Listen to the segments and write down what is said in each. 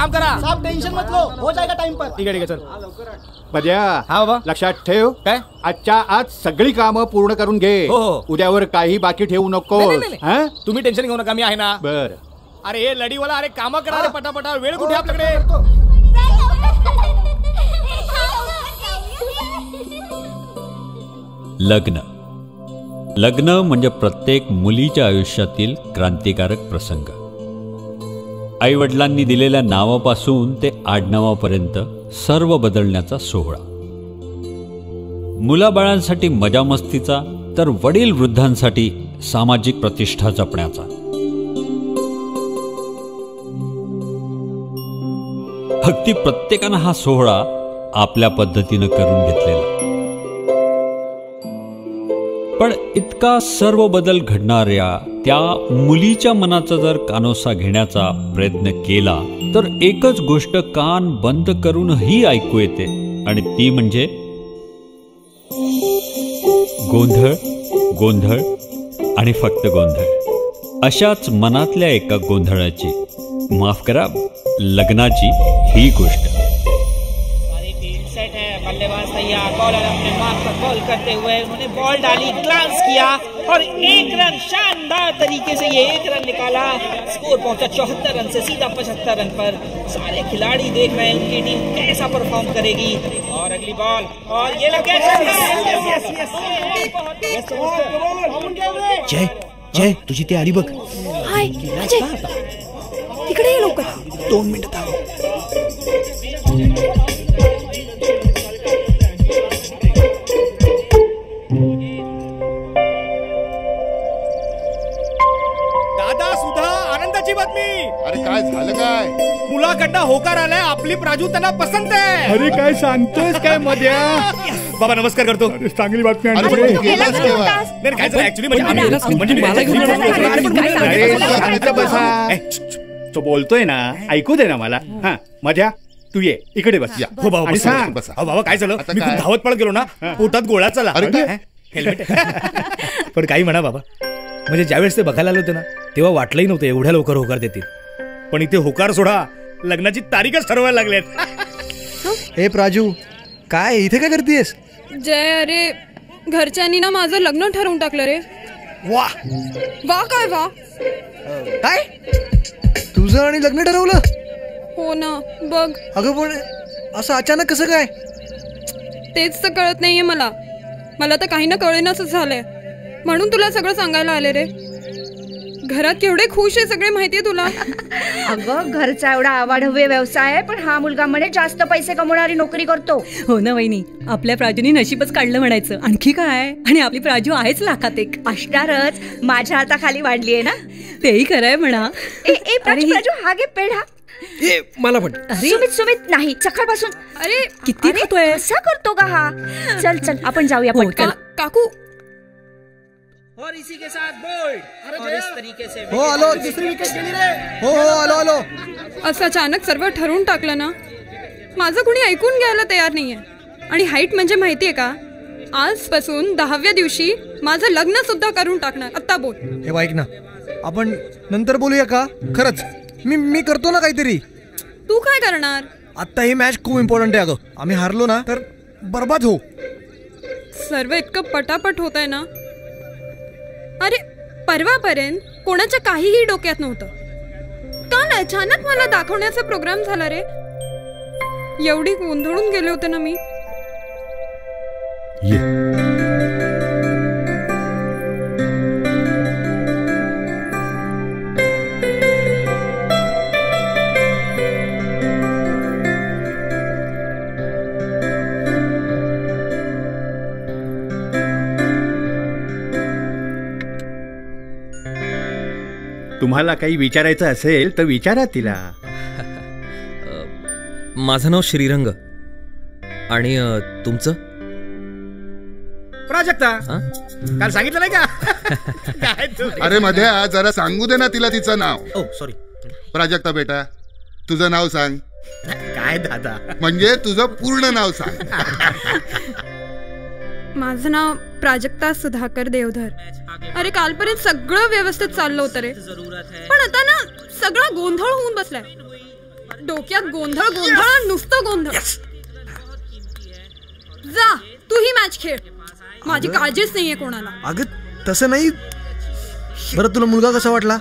काम करा साहब, टेंशन मत लो, हो जाएगा टाइम पर. ठीक आहे चल. बद्या, हा बाबा. लक्षात ठेव काय आजच्या आज सगळी कामं पूर्ण करून घे. हो. उद्यावर काही बाकी ठेवू नको. तुम्ही टेन्शन घेऊ नका, मी आहे ना. बर. अरे हे लढीवाला, अरे काम करा रे पटापटा, वेळ कुठे आपल्याकडे. लग्न म्हणजे प्रत्येक मुलीच्या आयुष्यातील क्रांतिकारक प्रसंग. आईवडिलांनी दिलेल्या नावापासून ते आडनावापर्यंत सर्व बदलण्याचा सोहळा. मुलाबाळांसाठी मजामस्तीचा, तर वडील वृद्धांसाठी सामाजिक प्रतिष्ठा जपण्याचा. अगदी प्रत्येकानं हा सोहळा आपल्या पद्धतीनं करून घेतलेला. पण इतका सर्व बदल घडणाऱ्या त्या मुलीच्या मनाचा जर कानोसा घेण्याचा प्रयत्न केला तर एकच गोष्ट कान बंद करूनही ऐकू येते, आणि ती म्हणजे गोंधळ, गोंधळ आणि फक्त गोंधळ. अशाच मनातल्या एका गोंधळाची, माफ करा, लग्नाची ही गोष्ट. बल्लेबाज तैयार, बॉलर अपने मार्क पर बॉल करते हुए उन्होंने बॉल डाली, ग्लांस किया और 1 रन, शानदार तरीके से ये 1 रन निकाला. स्कोर पहुंचा 74 रन से सीधा 75 रन पर. सारे खिलाड़ी देख रहे हैं उनकी टीम कैसा परफॉर्म करेगी. और अगली बॉल, और ये लगे. जय जय, तुझी ती आली बघ. हाय अजय, इकडे ये लवकर. 2 मिनिटं थांब. दादा सुद्धा आनंदाची बातमी. अरे काय झालं काय? मुलाकडनं होकार आलाय, आपली प्राजू त्यांना पसंत आहे. अरे काय सांगतोयस काय मध्या? बाबा नमस्कार करतो. चांगली बातमी. तो बोलतोय ना, ऐकू दे ना मला. हा मध्या, तू ये इकडे बस. हो बाबा सांग. बाबा काय झालं, मी खूप धावत पळत गेलो ना, पोटात गोळा चला. हेल्मेट. पण काही म्हणा बाबा, म्हणजे ज्यावेळेस ते बघायला आले होते ना, तेव्हा वाटलंही नव्हतं एवढ्या लवकर होकार देतील. पण इथे होकार सोडा, लग्नाची तारीखच ठरवायला लागलेत. हे प्राजू, काय इथे काय करतेस? जय, अरे घरच्यांनी ना माझं लग्न ठरवून टाकलं रे. वा वा काय वा? काय तुझं आणि लग्न ठरवलं? हो ना, बघ. अगं पण असं अचानक कसं काय? तेच तर कळत नाहीये मला. मला तर काही ना कळेनाच झालंय, म्हणून तुला सगळं सांगायला आले रे. घरात केवढे खुश आहे सगळे, माहितीये तुला. अगं घरचा एवढा आवाढव्य व्यवसाय आहे, पण हा मुलगा म्हणे जास्त पैसे कमवणारी नोकरी करतो. हो ना वहिनी, आपल्या प्राजूनी नशीबच काढलं म्हणायचं. आणखी काय, आणि आपली प्राजू आहेच लाखात एक. असणारच, माझ्या हाताखाली वाढली आहे ना. तेही खरंय म्हणा. प्राजू हा घे पेढा. मला पण. सुमित नाही, सकाळपासून. अरे किती खातोय, कसा करतो का हा. चल चल आपण जाऊया पटकन. काकू. और इसी के साथ बोल्ड, और इस तरीके से हो आलो, दुसरी विकेट गेली रे. हो आलो. असं अचानक सर्व ठरवून टाकलं ना, माझं कुणी ऐकून घ्यायला तयार नाहीये. आणि हाईट म्हणजे माहितीये का, आजपासून 10व्या दिवशी माझं लग्न सुद्धा करून टाकणार. आता बोल. हे ऐक ना, आपण नंतर बोलूया का? खरंच मी करतो ना काहीतरी. तू काय करणार? आता ही मॅच खूप इम्पॉर्टंट आहे. अगं आम्ही हारलो ना तर बर्बाद हो. सर्व इतकं पटापट होत आहे ना. अरे परवापर्यंत कोणाच्या काहीही डोक्यात नव्हतं. काल अचानक मला दाखवण्याचा प्रोग्राम झाला रे. एवढी गोंधळून गेले होते ना मी. तुम्हाला काही विचारायचं असेल तर विचारा तिला. माझं नाव श्रीरंग. आणि तुमचं? प्राजक्ता. काल सांगितलं नाही का? अरे मध्या, जरा सांगू दे ना तिला तिचं नाव. ओ सॉरी. प्राजक्ता बेटा, तुझं नाव सांग. काय दादा, म्हणजे तुझं पूर्ण नाव सांग. माझं नाव प्राजक्ता सुधाकर देवधर. अरे कालपर्यंत सगळं व्यवस्थित चाललं होतं रे, पण आता ना सगळा गोंधळ होऊन बसलाय. डोक्यात गोंधळ गोंधळ नुसतं गोंधळ. जा तू ही मॅच खेळ, माझी काळजीच नाहीये कोणाला. अगं तसं नाही. बरं तुला मुलगा कसा वाटला?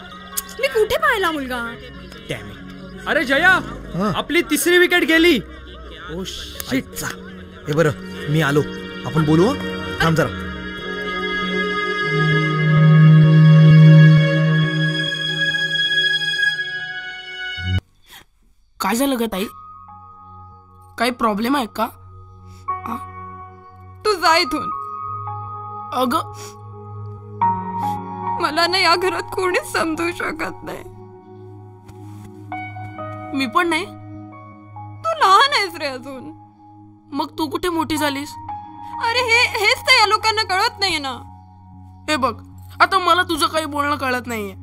मी कुठे पाहिला मुलगा? अरे जया, आपली 3री विकेट गेली. Oh shit. हे बरं मी आलो, आपण बोलू. थांब जरा. काय झालं ग ताई? काही प्रॉब्लेम आहे का? तू जा इथून. अगं मला ना या घरात कोणीच समजू शकत नाही. मी पण नाही. तू लहान आहेस रे अजून. मग तू कुठे मोठी झालीस? अरे हेच तर या लोकांना कळत नाहीये ना. हे बघ, आता मला तुझं काही बोलणं कळत नाहीये.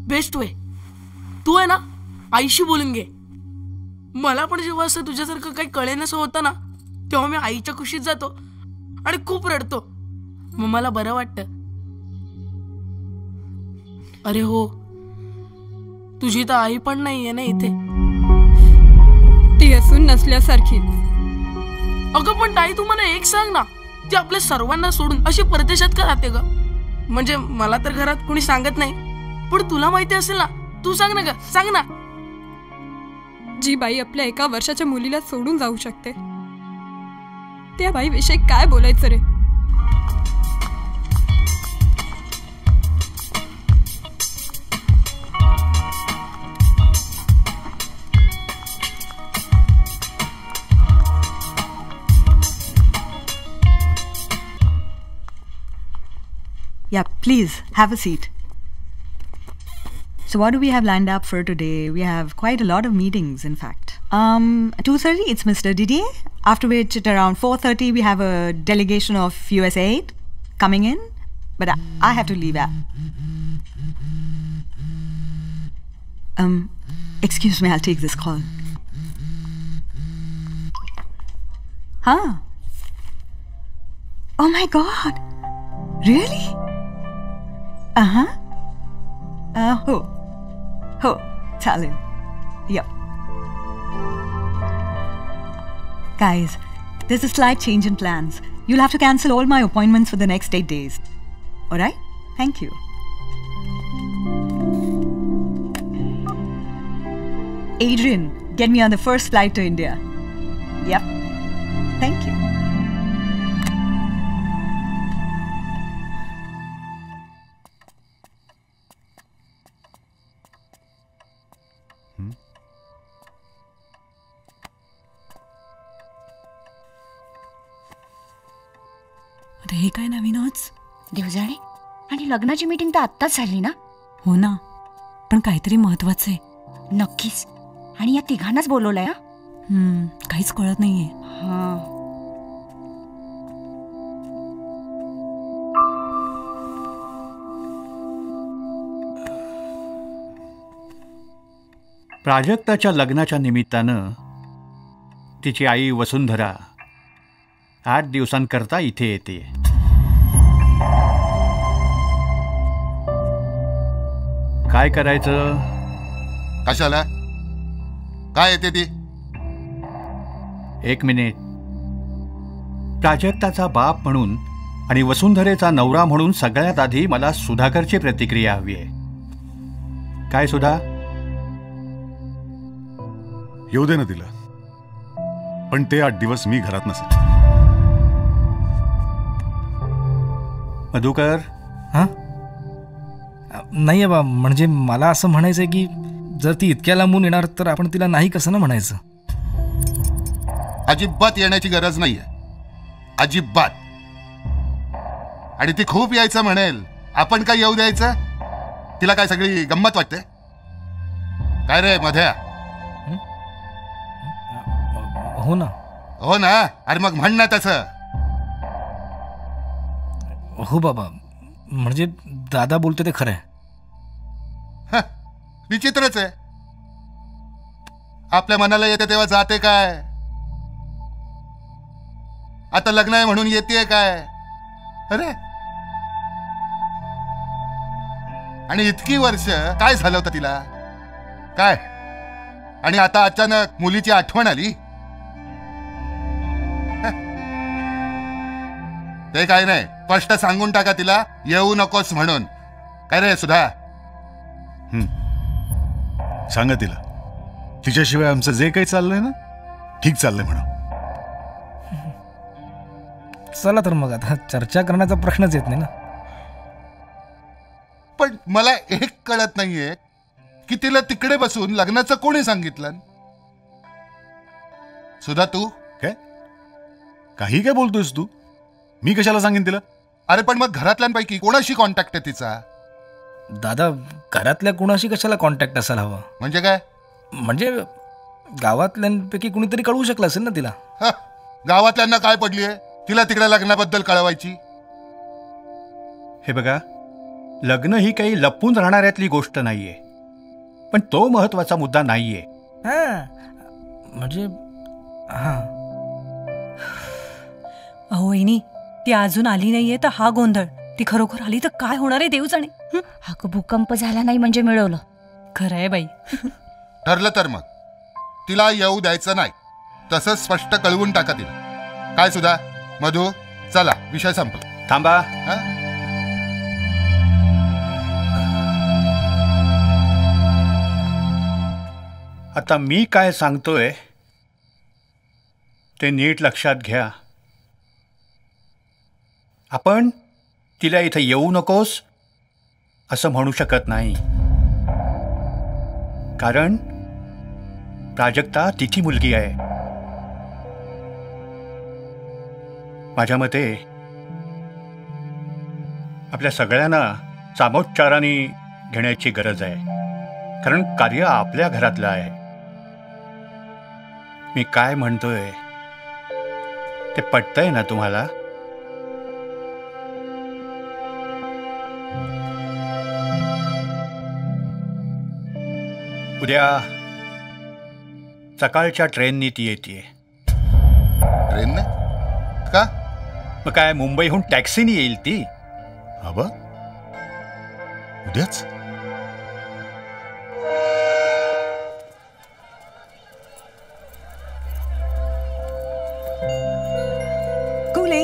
बेस्ट वे तू आहे ना आईशी बोलून घे. मला पण जेव्हा असं तुझ्यासारखं काही कळेनसं होतं ना, तेव्हा मी आईच्या कुशीत जातो आणि खूप रडतो. मग मला बरं वाटतं. अरे हो, तुझी तर आई पण नाहीये ना इथे. ती असून नसल्यासारखी. अगं पण ताई तू मला एक सांग ना, ती आपल्या सर्वांना सोडून अशी परदेशात का राहते ग? म्हणजे मला तर घरात कोणी सांगत नाही, पण तुला माहिती असेल ना, तू सांग ना ग, सांग ना. जी बाई आपल्या 1 वर्षाच्या मुलीला सोडून जाऊ शकते, त्या बाई विषयी काय बोलायचं रे? Yeah, please have a seat. So what do we have lined up for today? We have quite a lot of meetings, in fact. 2:30, it's Mr. Didier. After which, at around 4:30, we have a delegation of USAID coming in. But I have to leave out. Excuse me, I'll take this call. Huh? Oh my God! Really? हो चालेल. Yep. Guys, there's a slight change in plans. You'll have to cancel all my appointments for the next 8 days. All right? Thank you. Adrian, get me on the first flight to India. Yep. Thank you. हे काय नवीनच? देवजाणे, आणि लग्नाची meeting तर आत्ताच झाली ना? हो ना, पण काहीतरी महत्वाचं आहे. नक्कीच. आणि या तिघांनाच बोलवलंय. काहीच कळत नाहीये. प्राजक्ताच्या लग्नाच्या निमित्तानं तिची आई वसुंधरा 8 दिवसांकरता इथे येते. काय करायचं? कशाला? काय येते ती? 1 मिनिट. प्राजक्ताचा बाप म्हणून आणि वसुंधरेचा नवरा म्हणून सगळ्यात आधी मला सुधाकरची प्रतिक्रिया हवी आहे. काय सुधा? येऊ दे ना तिला, पण ते 8 दिवस मी घरात नसेल. मधुकर? नाही बा, म्हणजे मला असं म्हणायचंय की जर ती इतक्या लांबून येणार तर आपण तिला नाही कसं ना म्हणायचं. अजिबात येण्याची गरज नाहीये, अजिबात. आणि ती खूप यायचं म्हणेल, आपण काय येऊ द्यायचं? तिला काय सगळी गंमत वाटते काय रे मध्या? हो ना. हो ना. अरे मग म्हण ना तसं. हो बाबा, म्हणजे दादा बोलते ते खरं आहे. विचित्रच आहे. आपल्या मनाला येते तेव्हा जाते काय? आता लग्न आहे म्हणून येते काय? अरे, आणि इतकी वर्ष काय झालं होतं तिला? काय आणि आता अचानक मुलीची आठवण आली. ते काय नाही, स्पष्ट सांगून टाका तिला येऊ नकोस म्हणून. काय रे सुधा? सांगा तिला, तिच्याशिवाय आमचं जे काही चाललंय ना ठीक चाललंय म्हणा. चला तर मग आता चर्चा करण्याचा प्रश्नच येत नाही ना. पण मला एक कळत नाहीये की तिला तिकडे बसून लग्नाचं कोणी सांगितलं? सुधा तू काय काही काय बोलतोयस तू? मी कशाला सांगेन तिला? अरे पण मग घरातल्यांपैकी कोणाशी कॉन्टॅक्ट आहे तिचा? दादा घरातल्या कुणाशी कशाला कॉन्टॅक्ट असायला हवा? म्हणजे काय? म्हणजे गावातल्यांपैकी कुणीतरी कळवू शकलं असेल ना तिला. गावातल्यांना काय पडलीये तिला तिकडे लग्नाबद्दल कळवायची? हे बघा, लग्न ही काही लपून राहणाऱ्यातली गोष्ट नाहीये, पण तो महत्वाचा मुद्दा नाहीये. म्हणजे अहो वहिनी, ती अजून आली नाहीये तर हा गोंधळ. ती खरोखर आली तर काय होणार आहे देव जाणे. अगं भूकंप झाला नाही म्हणजे मिळवलं. खरं आहे बाई. ठरलं तर मग तिला येऊ द्यायचं नाही, तसंच स्पष्ट कळवून टाका तिला. काय सुद्धा मधू, चला विषय संपला. थांबा. आता मी काय सांगतोय ते नीट लक्षात घ्या. आपण तिला इथं येऊ नकोस असं म्हणू शकत नाही, कारण प्राजक्ता तिची मुलगी आहे. माझ्या मते आपल्या सगळ्यांना सामोच्चाराने घेण्याची गरज आहे, कारण कार्य आपल्या घरातलं आहे. मी काय म्हणतोय ते पटतंय ना तुम्हाला? उद्या सकाळच्या ट्रेननी ती येते. ट्रेनने? का? मग काय, मुंबईहून टॅक्सीनी येईल ती. आबा उद्याच? कुले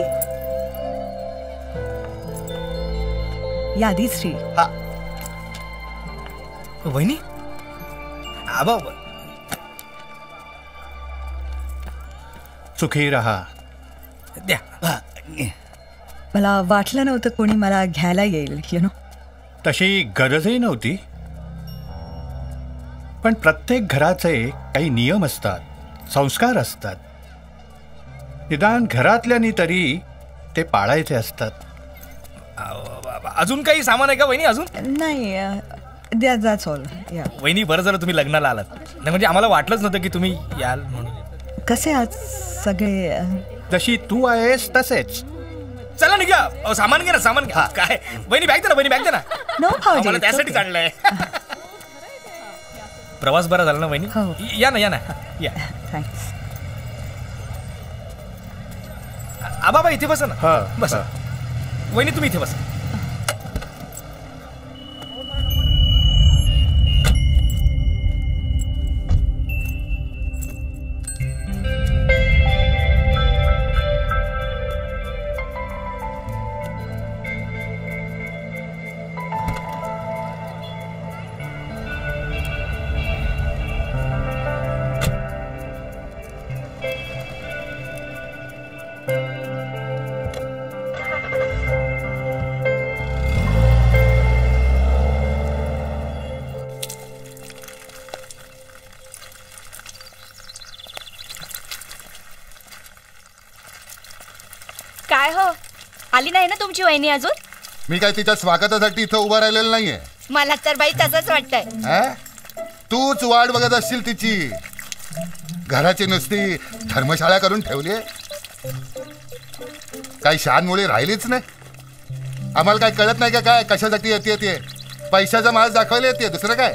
यादी श्री. वहिनी आबा सुखी रहा. द्या. मला वाटलं नव्हतं कोणी मला घ्यायला येईल. तशी गरजही नव्हती, पण प्रत्येक घराचे काही नियम असतात, संस्कार असतात. निदान घरातल्यानी तरी ते पाळायचे असतात. अजून काही सामान आहे का वहिनी? अजून नाही, दॅट्स ऑल. वहिनी बरं झालं तुम्ही लग्नाला आलात, नाही म्हणजे आम्हाला वाटलंच नव्हतं की तुम्ही याल म्हणून. कसे आज सगळे? जशी तू आहेस तसेच. चला निघा. सामान घे ना, सामान घ्या. काय वहिनी बॅग दे ना, वहिनी बॅग दे ना. नो भाऊजी, मला त्यासाठी चाललंय. प्रवास बरा झाला ना वहिनी? या ना, या ना, या. थँक्स. आबाबा इथे बसा ना. बसा. वहिनी तुम्ही इथे बसा. काय हो, आली नाही ना तुमची वहिनी अजून? मी काय तिच्या स्वागतासाठी इथं उभा राहिलेलं नाहीये. मला तर बाई तसंच वाटतंय. तूच वाट बघत असशील तिची. घराची नुसती धर्मशाळा करून ठेवली. काही शानमुळे राहिलीच नाही. आम्हाला काय कळत नाही का काय कशासाठी येते? ते पैशाचा माल दाखवायला येते, दुसरं काय?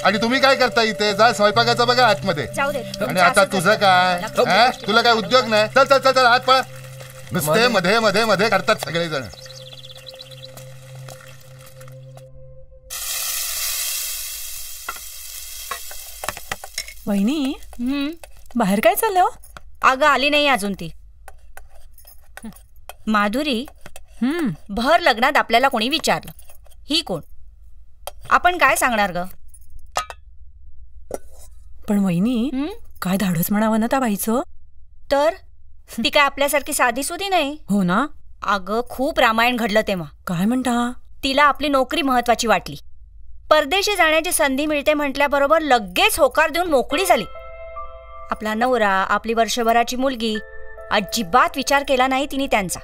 आणि तुम्ही काय करता इथे? जा स्वयंपाकाचं बघा आतमध्ये. आणि आता तुझं काय? तुला काय उद्योग नाही? चल चल चल चल, हात पळा. नुसते मध्ये मध्ये मध्ये करतात सगळेजण. वहिनी बाहेर काय चाललं? अगं आली नाही अजून ती. माधुरी, भर लग्नात आपल्याला कोणी विचारलं ही कोण, आपण काय सांगणार ग? पण वहिनी काय धाडस म्हणावं ना त्या बाईचं. तर ती काय आपल्यासारखी साधी सुधी नाही. हो ना. अगं खूप रामायण घडलं तेव्हा. काय म्हणता? तिला आपली नोकरी महत्वाची वाटली. परदेशी जाण्याची संधी मिळते म्हटल्याबरोबर लगेच होकार देऊन मोकळी झाली. आपला नवरा, आपली वर्षभराची मुलगी, अजिबात विचार केला नाही तिने त्यांचा.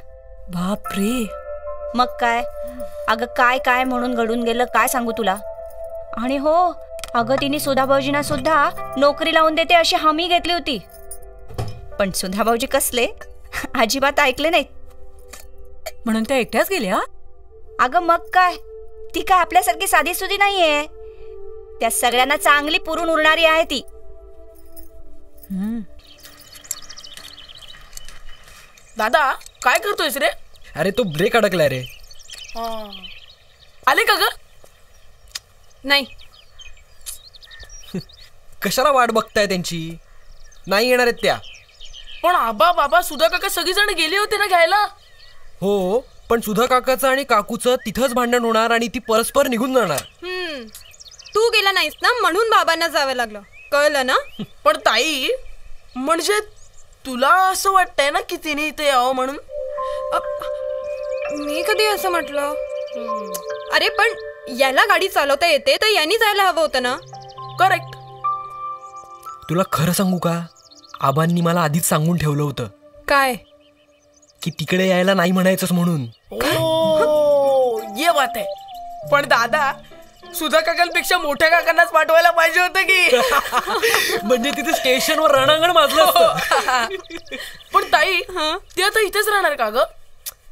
बापरे. मग काय. अगं काय काय म्हणून घडून गेलं काय सांगू तुला. आणि हो अगं तिने सुधाभाऊजींना सुद्धा नोकरी लावून देते अशी हमी घेतली होती. पण सुधाभाऊजी कसले अजिबात ऐकले नाहीत. म्हणून त्या एकट्याच गेल्या? अगं मग काय, ती काय आपल्यासारखी साधी सुधी नाहीये. त्या सगळ्यांना चांगली पुरून उरणारी आहे ती. दादा काय करतोयस रे? अरे तो ब्रेक अडकलाय रे. आले का ग? नाही. कशाला वाट बघताय त्यांची? नाही येणार आहेत त्या. पण आबा बाबा सुधा काका सगळीजण गेले होते ना घ्यायला. हो पण सुधा काकाचं आणि काकूचं तिथंच भांडण होणार आणि ती परस्पर निघून जाणार. तू गेला नाहीस ना म्हणून बाबांना जावं लागलं, कळलं ना? पण ताई म्हणजे तुला असं वाटतंय ना की तिने इथे यावं म्हणून? मी कधी असं म्हटलं? अरे पण याला गाडी चालवता येते तर यांनी जायला हवं होतं ना. करेक्ट. तुला खरं सांगू का, आबांनी मला आधीच सांगून ठेवलं होतं. काय? की तिकडे यायला नाही म्हणायचंच म्हणून. ये बात आहे. पण दादा सुधा काकांपेक्षा मोठ्या काकांनाच पाठवायला पाहिजे होतं की. म्हणजे तिथे स्टेशनवर रणांगण माजलं असतं. पण ताई ती आता इथेच राहणार का ग?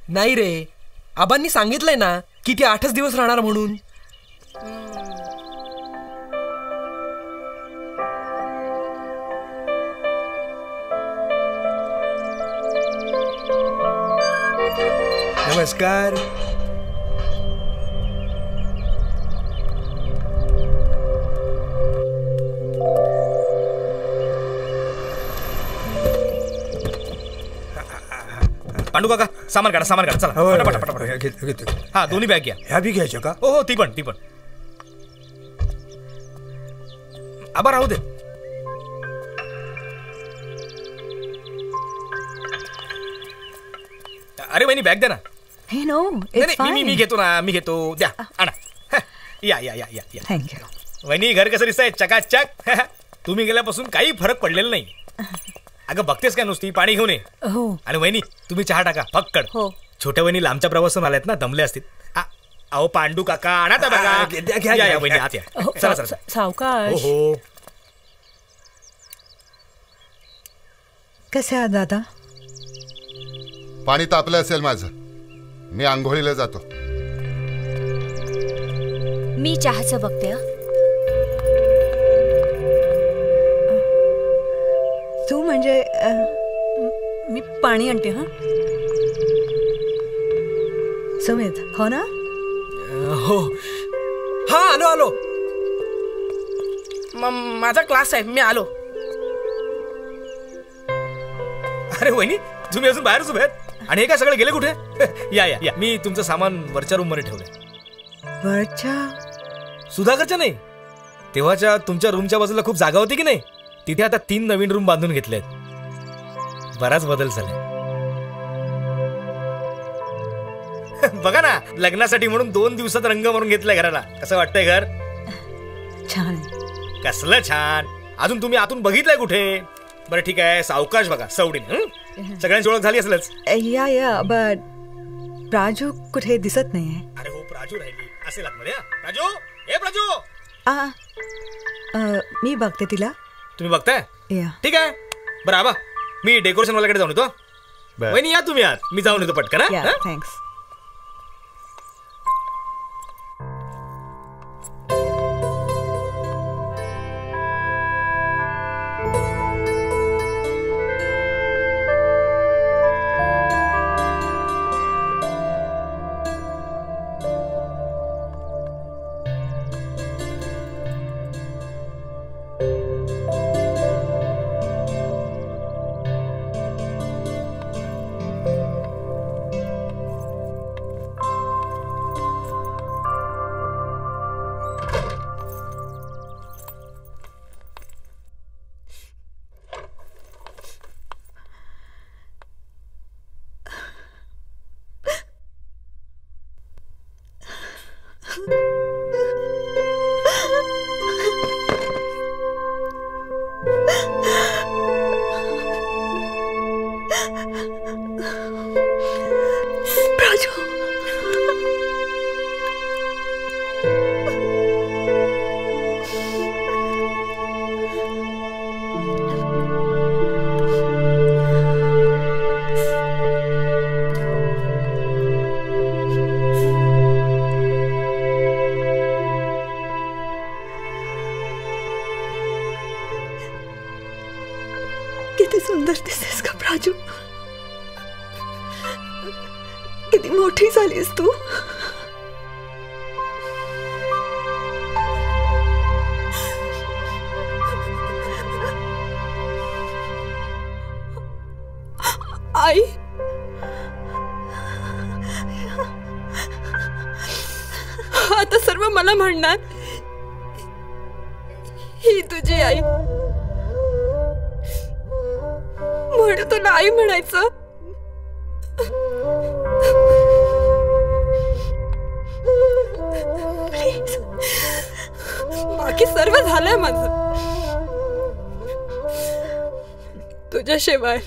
नाही रे, आबांनी सांगितलंय ना की ती 8च दिवस राहणार म्हणून. नमस्कार. पांडू काका सामान काढा चला. पटापट. हा दोन्ही बॅग घ्या. ह्या बी घ्यायच्या का? हो ती पण आबा राहू दे. अरे वहिनी बॅग द्या ना. मी घेतो द्या आणा. या थँक्यू. वहिनी घर कसं दिसतंय? चकाचक. तुम्ही गेल्यापासून काही फरक पडलेला नाही. अगं बघतेस काय नुसती, पाणी घेऊन ये. हो. आणि वहिनी तुम्ही चहा टाका फक्कड. हो. छोट्या वहिनी लांबच्या प्रवासातून आल्यात ना, दमले असतील. अहो पांडू काका आणा तर बघा. या वहिनी आत या. चला सावकाश. हो. कसे आहात दादा? पाणी तापलं असेल माझं, मी आंघोळीला जातो. मी चहाचं बघते. तू म्हणजे मी पाणी आणते. सुमित हो ना? हो. हा आलो. माझा क्लास आहे, मी आलो. अरे वहिनी तुम्ही अजून बाहेरच उभे आहेत. आणि हे काय सगळे गेले कुठे? या मी तुमचं सामान वरच्या रूम मध्ये ठेवलंय. वरच्या? सुधाकरच्या नाही, तेव्हाच्या तुमच्या रूमच्या बाजूला खूप जागा होती की नाही, तिथे आता 3 नवीन रूम बांधून घेतलेत. बराच बदल झालाय. बघा ना, लग्नासाठी म्हणून 2 दिवसात रंग मारून घेतलाय घराला. कसं वाटतंय घर? छान. कसलं छान. अजून तुम्ही आतून बघितलंय कुठे? बरं ठीक आहे, सावकाश बघा सवडीने. सगळ्यांची ओळख झाली असेलच. या बट प्राजू कुठे दिसत नाहीये. अरे हो, प्राजू राहिली असेल आतमध्ये. प्राजू, ए प्राजू. मी बघते तिला. तुम्ही बघताय? ठीक आहे. बरं आबा मी डेकोरेशन वाल्याकडे जाऊन येतो. वहिनी या तुम्ही आत, मी जाऊन येतो पटकन. थँक्स. किती सुंदर दिसतेस का प्राजू, किती मोठी झालीस तू. आई, आता सर्व मला म्हणणार ही तुझी आई, म्हणून तुला आई म्हणायचं. प्लीज, बाकी सर्व झालंय माझं. तुझ्याशिवाय